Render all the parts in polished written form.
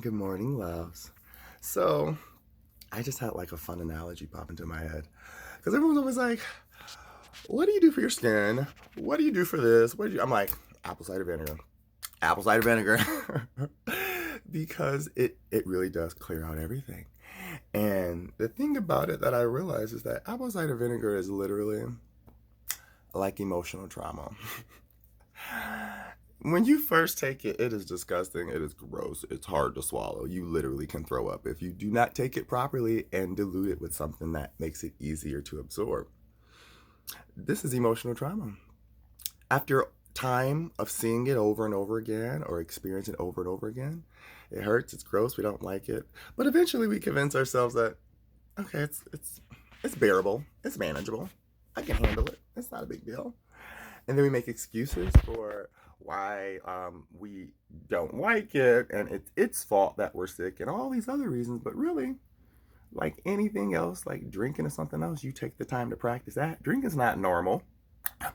Good morning, loves. So, I just had like a fun analogy pop into my head. Because everyone's always like, what do you do for your skin? What do you do for this? What do you? I'm like, apple cider vinegar. Apple cider vinegar. Because it really does clear out everything. And the thing about it that I realize is that apple cider vinegar is literally like emotional trauma. When you first take it, it is disgusting. It is gross. It's hard to swallow. You literally can throw up if you do not take it properly and dilute it with something that makes it easier to absorb. This is emotional trauma. After time of seeing it over and over again or experiencing it over and over again, it hurts, it's gross, we don't like it. But eventually we convince ourselves that okay, it's bearable, it's manageable. I can handle it. It's not a big deal. And then we make excuses for why we don't like it, and it's its fault that we're sick, and all these other reasons. But really, like anything else, like drinking or something else, you take the time to practice that. Drinking's not normal,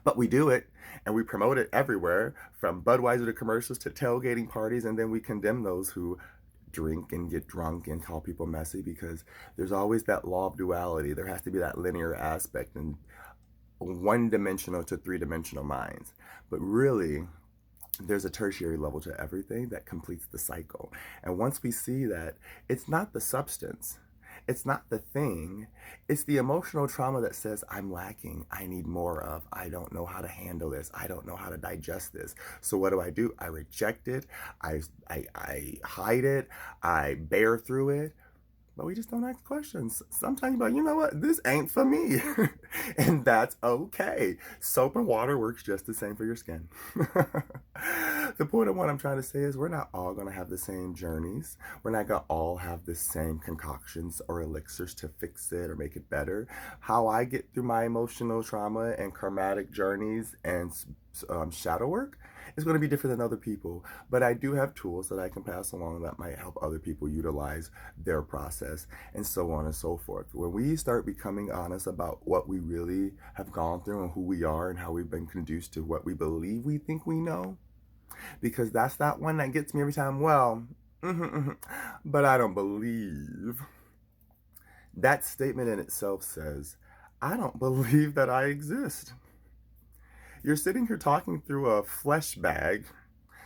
but we do it, and we promote it everywhere, from Budweiser to commercials to tailgating parties, and then we condemn those who drink and get drunk and call people messy because there's always that law of duality. There has to be that linear aspect and one-dimensional to three-dimensional minds. But really, there's a tertiary level to everything that completes the cycle. And once we see that, it's not the substance, it's not the thing, it's the emotional trauma that says, I'm lacking, I need more of, I don't know how to handle this, I don't know how to digest this. So what do? I reject it, I hide it, I bear through it, but we just don't ask questions. Sometimes you're like, you know what? This ain't for me. And that's okay. Soap and water works just the same for your skin. The point of what I'm trying to say is we're not all going to have the same journeys. We're not going to all have the same concoctions or elixirs to fix it or make it better. How I get through my emotional trauma and karmatic journeys and shadow work is going to be different than other people. But I do have tools that I can pass along that might help other people utilize their process and so on and so forth. When we start becoming honest about what we really have gone through and who we are and how we've been conduced to what we believe we think we know, because that's that one that gets me every time. Well, but I don't believe. That statement in itself says, I don't believe that I exist. You're sitting here talking through a flesh bag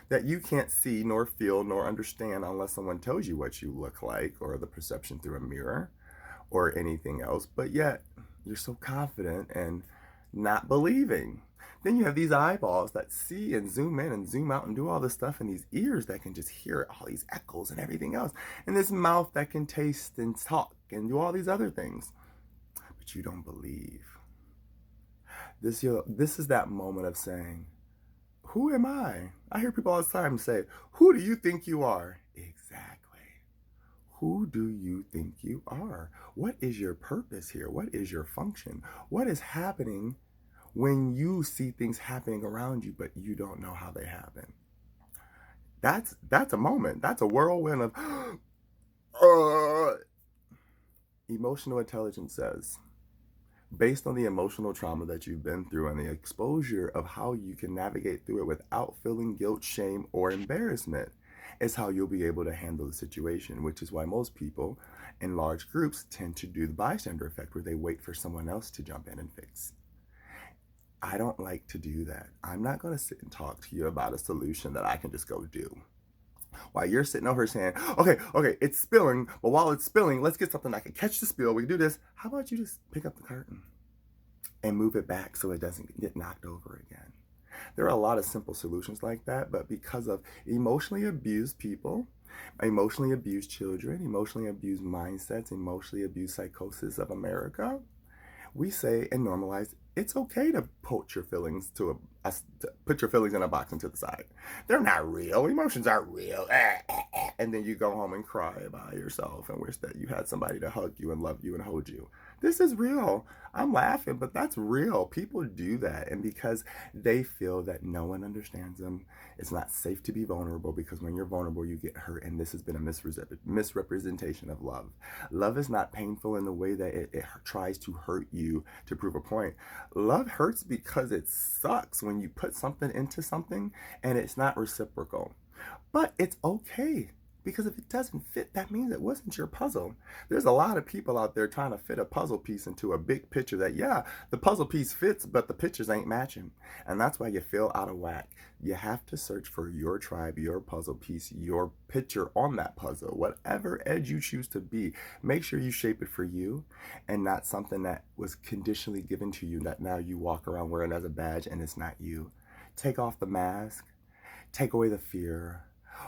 that you can't see nor feel nor understand unless someone tells you what you look like or the perception through a mirror or anything else, but yet you're so confident and not believing. Then you have these eyeballs that see and zoom in and zoom out and do all this stuff, and these ears that can just hear all these echoes and everything else, and this mouth that can taste and talk and do all these other things, but you don't believe. This is that moment of saying, who am I? I hear people all the time say, who do you think you are? Exactly. Who do you think you are? What is your purpose here? What is your function? What is happening when you see things happening around you, but you don't know how they happen? That's a moment. That's a whirlwind of emotional intelligence says, based on the emotional trauma that you've been through and the exposure of how you can navigate through it without feeling guilt, shame, or embarrassment, is how you'll be able to handle the situation, which is why most people in large groups tend to do the bystander effect where they wait for someone else to jump in and fix. I don't like to do that. I'm not going to sit and talk to you about a solution that I can just go do. While you're sitting over here saying, okay, it's spilling, but while it's spilling, let's get something that can catch the spill. We can do this. How about you just pick up the curtain and move it back so it doesn't get knocked over again? There are a lot of simple solutions like that, but because of emotionally abused people, emotionally abused children, emotionally abused mindsets, emotionally abused psychosis of America, we say and normalize it's okay to put your feelings to put your feelings in a box and to the side. They're not real. Emotions aren't real. And then you go home and cry by yourself and wish that you had somebody to hug you and love you and hold you. This is real. I'm laughing, but that's real. People do that. And because they feel that no one understands them, it's not safe to be vulnerable, because when you're vulnerable, you get hurt. And this has been a misrepresentation of love. Love is not painful in the way that it tries to hurt you to prove a point. Love hurts because it sucks when you put something into something and it's not reciprocal. But it's okay, Because if it doesn't fit, that means it wasn't your puzzle. There's a lot of people out there trying to fit a puzzle piece into a big picture that, yeah, the puzzle piece fits, but the pictures ain't matching. And that's why you feel out of whack. You have to search for your tribe, your puzzle piece, your picture on that puzzle. Whatever edge you choose to be, make sure you shape it for you and not something that was conditionally given to you that now you walk around wearing as a badge and it's not you. Take off the mask, take away the fear,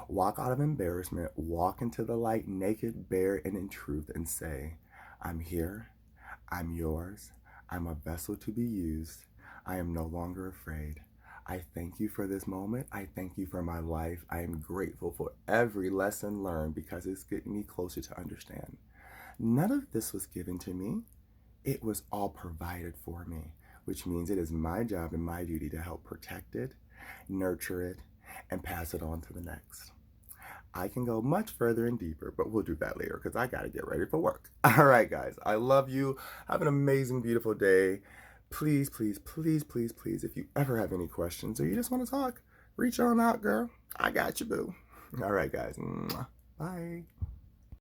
walk out of embarrassment, walk into the light naked, bare, and in truth and say, I'm here, I'm yours, I'm a vessel to be used, I am no longer afraid. I thank you for this moment. I thank you for my life. I am grateful for every lesson learned because it's getting me closer to understand. None of this was given to me. It was all provided for me, which means it is my job and my duty to help protect it, nurture it, and pass it on to the next. I can go much further and deeper, but we'll do that later because I got to get ready for work. All right, guys, I love you. Have an amazing, beautiful day. Please, please, please, please, please, if you ever have any questions or you just want to talk, reach on out, girl. I got you, boo. All right, guys. Bye.